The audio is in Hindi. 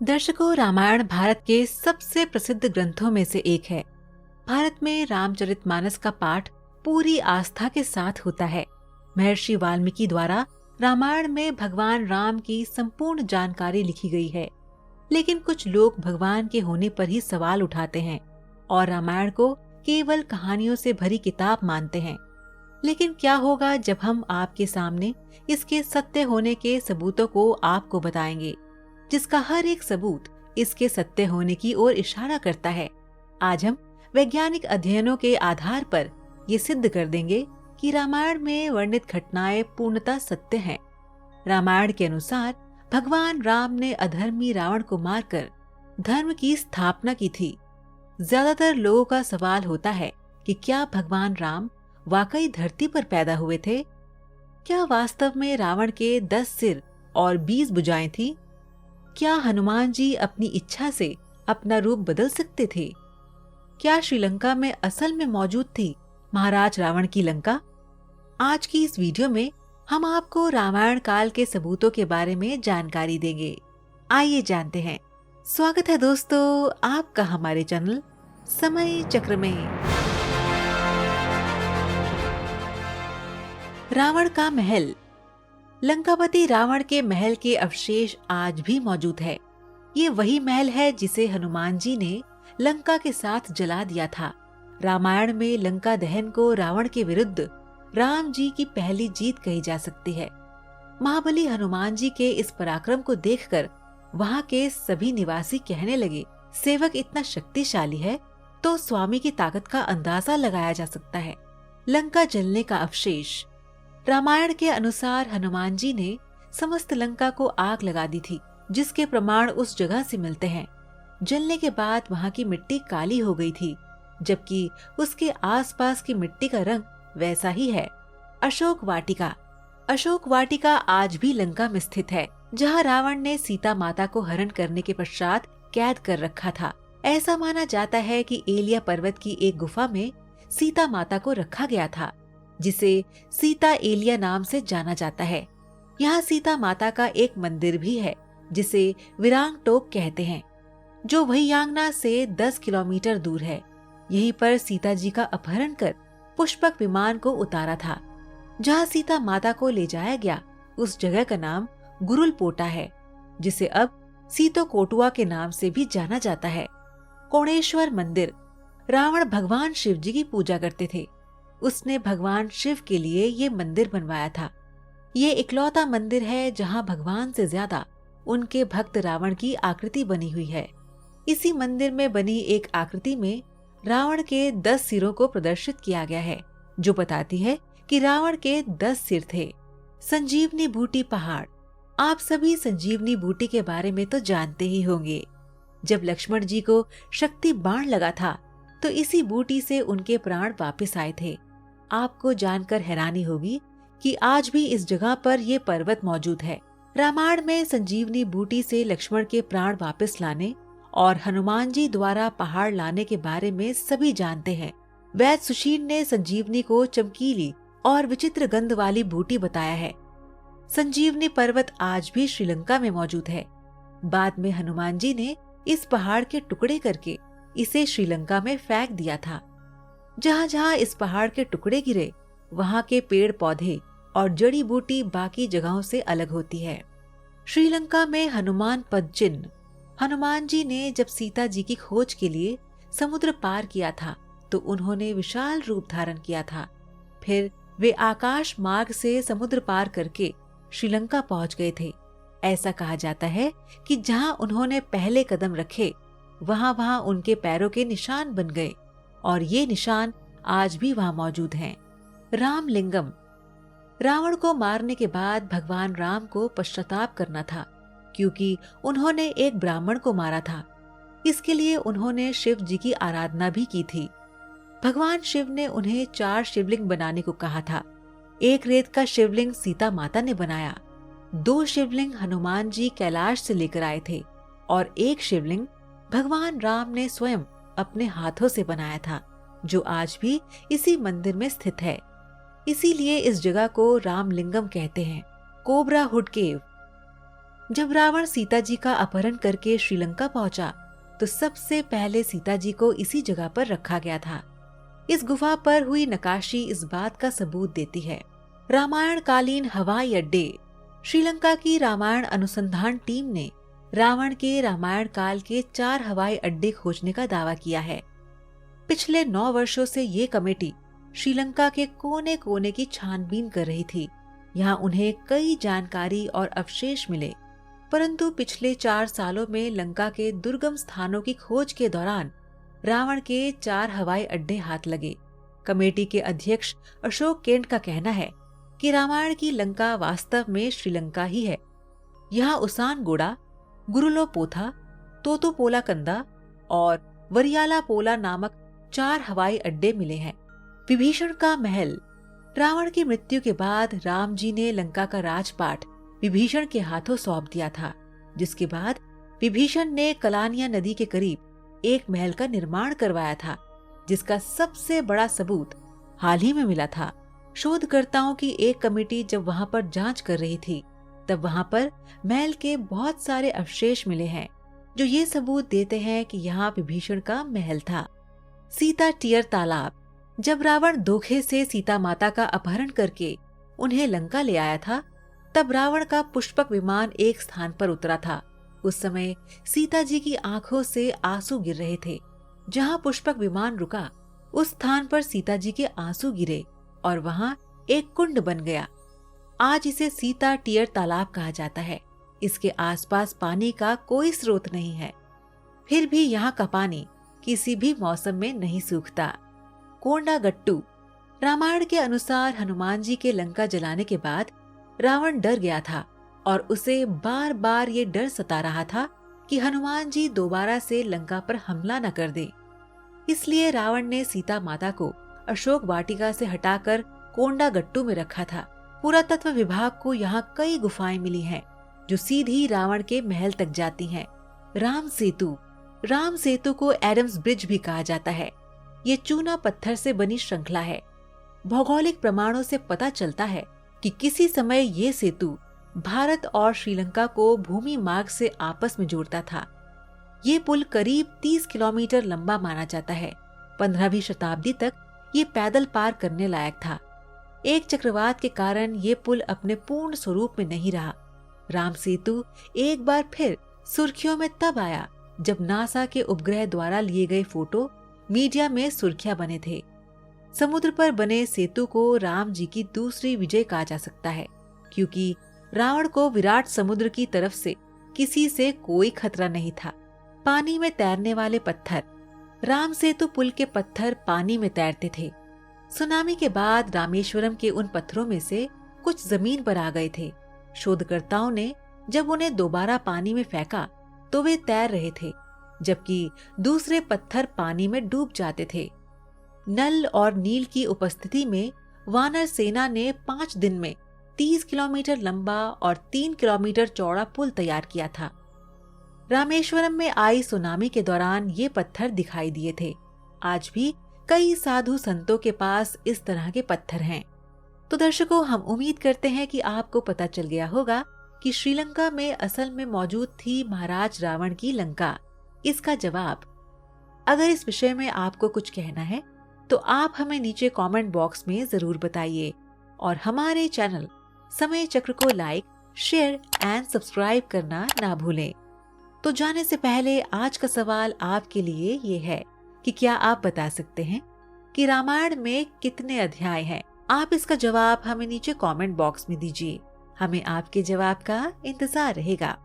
दर्शकों, रामायण भारत के सबसे प्रसिद्ध ग्रंथों में से एक है। भारत में रामचरितमानस का पाठ पूरी आस्था के साथ होता है। महर्षि वाल्मीकि द्वारा रामायण में भगवान राम की संपूर्ण जानकारी लिखी गई है। लेकिन कुछ लोग भगवान के होने पर ही सवाल उठाते हैं और रामायण को केवल कहानियों से भरी किताब मानते हैं। लेकिन क्या होगा जब हम आपके सामने इसके सत्य होने के सबूतों को आपको बताएंगे, जिसका हर एक सबूत इसके सत्य होने की ओर इशारा करता है। आज हम वैज्ञानिक अध्ययनों के आधार पर ये सिद्ध कर देंगे कि रामायण में वर्णित घटनाएं पूर्णतः सत्य हैं। रामायण के अनुसार भगवान राम ने अधर्मी रावण को मारकर धर्म की स्थापना की थी। ज्यादातर लोगों का सवाल होता है कि क्या भगवान राम वाकई धरती पर पैदा हुए थे? क्या वास्तव में रावण के 10 सिर और 20 भुजाएं थी? क्या हनुमान जी अपनी इच्छा से अपना रूप बदल सकते थे? क्या श्रीलंका में असल में मौजूद थी महाराज रावण की लंका? आज की इस वीडियो में हम आपको रामायण काल के सबूतों के बारे में जानकारी देंगे। आइए जानते हैं। स्वागत है दोस्तों आपका हमारे चैनल समय चक्र में। रावण का महल। लंकापति रावण के महल के अवशेष आज भी मौजूद है। ये वही महल है जिसे हनुमान जी ने लंका के साथ जला दिया था। रामायण में लंका दहन को रावण के विरुद्ध राम जी की पहली जीत कही जा सकती है। महाबली हनुमान जी के इस पराक्रम को देखकर वहां के सभी निवासी कहने लगे, सेवक इतना शक्तिशाली है तो स्वामी की ताकत का अंदाजा लगाया जा सकता है। लंका जलने का अवशेष। रामायण के अनुसार हनुमान जी ने समस्त लंका को आग लगा दी थी, जिसके प्रमाण उस जगह से मिलते हैं। जलने के बाद वहां की मिट्टी काली हो गई थी, जबकि उसके आसपास की मिट्टी का रंग वैसा ही है। अशोक वाटिका। अशोक वाटिका आज भी लंका में स्थित है, जहां रावण ने सीता माता को हरण करने के पश्चात कैद कर रखा था। ऐसा माना जाता है कि एलिया पर्वत की एक गुफा में सीता माता को रखा गया था, जिसे सीता एलिया नाम से जाना जाता है। यहाँ सीता माता का एक मंदिर भी है, जिसे विरांग टोक कहते हैं, जो वहियांगना से 10 किलोमीटर दूर है। यहीं पर सीता जी का अपहरण कर पुष्पक विमान को उतारा था। जहाँ सीता माता को ले जाया गया, उस जगह का नाम गुरुलपोटा है, जिसे अब सीतो कोटुआ के नाम से भी जाना जाता है। कोणेश्वर मंदिर। रावण भगवान शिव जी की पूजा करते थे। उसने भगवान शिव के लिए ये मंदिर बनवाया था। ये इकलौता मंदिर है जहाँ भगवान से ज्यादा उनके भक्त रावण की आकृति बनी हुई है। इसी मंदिर में बनी एक आकृति में रावण के 10 सिरों को प्रदर्शित किया गया है, जो बताती है कि रावण के 10 सिर थे। संजीवनी बूटी पहाड़। आप सभी संजीवनी बूटी के बारे में तो जानते ही होंगे। जब लक्ष्मण जी को शक्ति बाण लगा था, तो इसी बूटी से उनके प्राण वापस आए थे। आपको जानकर हैरानी होगी कि आज भी इस जगह पर यह पर्वत मौजूद है। रामायण में संजीवनी बूटी से लक्ष्मण के प्राण वापस लाने और हनुमान जी द्वारा पहाड़ लाने के बारे में सभी जानते हैं। वैद सुशील ने संजीवनी को चमकीली और विचित्र गंध वाली बूटी बताया है। संजीवनी पर्वत आज भी श्रीलंका में मौजूद है। बाद में हनुमान जी ने इस पहाड़ के टुकड़े करके इसे श्रीलंका में फेंक दिया था। जहाँ जहाँ इस पहाड़ के टुकड़े गिरे, वहाँ के पेड़ पौधे और जड़ी बूटी बाकी जगहों से अलग होती है। श्रीलंका में हनुमान पद चिन्ह। हनुमान जी ने जब सीता जी की खोज के लिए समुद्र पार किया था, तो उन्होंने विशाल रूप धारण किया था। फिर वे आकाश मार्ग से समुद्र पार करके श्रीलंका पहुंच गए थे। ऐसा कहा जाता है कि जहाँ उन्होंने पहले कदम रखे, वहाँ उनके पैरों के निशान बन गए, और ये निशान आज भी वहां मौजूद हैं। रामलिंगम। रावण को मारने के बाद भगवान राम को पश्चाताप करना था, क्योंकि उन्होंने एक ब्राह्मण को मारा था। इसके लिए उन्होंने शिव जी की आराधना भी की थी। भगवान शिव ने उन्हें 4 शिवलिंग बनाने को कहा था। एक रेत का शिवलिंग सीता माता ने बनाया, 2 शिवलिंग हनुमान जी कैलाश से लेकर आए थे, और एक शिवलिंग भगवान राम ने स्वयं अपने हाथों से बनाया था, जो आज भी इसी मंदिर में स्थित है। इसीलिए इस जगह को रामलिंगम कहते हैं। कोबरा हुड केव। जब रावण सीता जी का अपहरण करके श्रीलंका पहुंचा तो सबसे पहले सीता जी को इसी जगह पर रखा गया था। इस गुफा पर हुई नक्काशी इस बात का सबूत देती है। रामायण कालीन हवाई अड्डे। श्रीलंका की रामायण अनुसंधान टीम ने रावण के रामायण काल के 4 हवाई अड्डे खोजने का दावा किया है। पिछले 9 वर्षों से ये कमेटी श्रीलंका के कोने कोने की छानबीन कर रही थी। यहाँ उन्हें कई जानकारी और अवशेष मिले, परंतु पिछले 4 सालों में लंका के दुर्गम स्थानों की खोज के दौरान रावण के 4 हवाई अड्डे हाथ लगे। कमेटी के अध्यक्ष अशोक केंट का कहना है कि रामायण की लंका वास्तव में श्रीलंका ही है। यहाँ उसानगोड़ा, गुरुलोपोथा, तोतुपोलाकंदा और वरियालापोला नामक 4 हवाई अड्डे मिले हैं। विभीषण का महल। रावण की मृत्यु के बाद राम जी ने लंका का राजपाट विभीषण के हाथों सौंप दिया था, जिसके बाद विभीषण ने कलानिया नदी के करीब एक महल का निर्माण करवाया था, जिसका सबसे बड़ा सबूत हाल ही में मिला था। शोधकर्ताओं की एक कमेटी जब वहां पर जांच कर रही थी, तब वहां पर महल के बहुत सारे अवशेष मिले हैं, जो ये सबूत देते हैं कि यहाँ विभीषण का महल था। सीता टियर तालाब। जब रावण धोखे से सीता माता का अपहरण करके उन्हें लंका ले आया था, तब रावण का पुष्पक विमान एक स्थान पर उतरा था। उस समय सीता जी की आंखों से आंसू गिर रहे थे। जहां पुष्पक विमान रुका, उस स्थान पर सीता जी के आंसू गिरे और वहां एक कुंड बन गया। आज इसे सीता टियर तालाब कहा जाता है। इसके आसपास पानी का कोई स्रोत नहीं है, फिर भी यहाँ का पानी किसी भी मौसम में नहीं सूखता। कोंडागट्टू। रामायण के अनुसार हनुमान जी के लंका जलाने के बाद रावण डर गया था और उसे बार बार ये डर सता रहा था कि हनुमान जी दोबारा से लंका पर हमला न कर दे। इसलिए रावण ने सीता माता को अशोक वाटिका से हटाकर कोंडागट्टू में रखा था। पुरातत्व विभाग को यहाँ कई गुफाएं मिली हैं, जो सीधी रावण के महल तक जाती हैं। राम सेतु। राम सेतु को एडम्स ब्रिज भी कहा जाता है। ये चूना पत्थर से बनी श्रृंखला है। भौगोलिक प्रमाणों से पता चलता है कि किसी समय ये सेतु भारत और श्रीलंका को भूमि मार्ग से आपस में जोड़ता था। ये पुल करीब 30 किलोमीटर लंबा माना जाता है। 15वीं शताब्दी तक ये पैदल पार करने लायक था। एक चक्रवात के कारण ये पुल अपने पूर्ण स्वरूप में नहीं रहा। राम सेतु एक बार फिर सुर्खियों में तब आया जब नासा के उपग्रह द्वारा लिए गए फोटो मीडिया में सुर्खियां बने थे। समुद्र पर बने सेतु को राम जी की दूसरी विजय कहा जा सकता है, क्योंकि रावण को विराट समुद्र की तरफ से किसी से कोई खतरा नहीं था। पानी में तैरने वाले पत्थर। राम सेतु पुल के पत्थर पानी में तैरते थे। सुनामी के बाद रामेश्वरम के उन पत्थरों में से कुछ जमीन पर आ गए थे। शोधकर्ताओं ने जब उन्हें दोबारा पानी में फेंका तो वे तैर रहे थे, जबकि दूसरे पत्थर पानी में डूब जाते थे। नल और नील की उपस्थिति में वानर सेना ने 5 दिन में 30 किलोमीटर लंबा और 3 किलोमीटर चौड़ा पुल तैयार किया था। रामेश्वरम में आई सुनामी के दौरान ये पत्थर दिखाई दिए थे। आज भी कई साधु संतों के पास इस तरह के पत्थर हैं। तो दर्शकों, हम उम्मीद करते हैं कि आपको पता चल गया होगा कि श्रीलंका में असल में मौजूद थी महाराज रावण की लंका। इसका जवाब, अगर इस विषय में आपको कुछ कहना है तो आप हमें नीचे कमेंट बॉक्स में जरूर बताइए और हमारे चैनल समय चक्र को लाइक, शेयर एंड सब्सक्राइब करना ना भूलें। तो जाने से पहले आज का सवाल आपके लिए ये है कि क्या आप बता सकते हैं कि रामायण में कितने अध्याय हैं? आप इसका जवाब हमें नीचे कमेंट बॉक्स में दीजिए। हमें आपके जवाब का इंतजार रहेगा।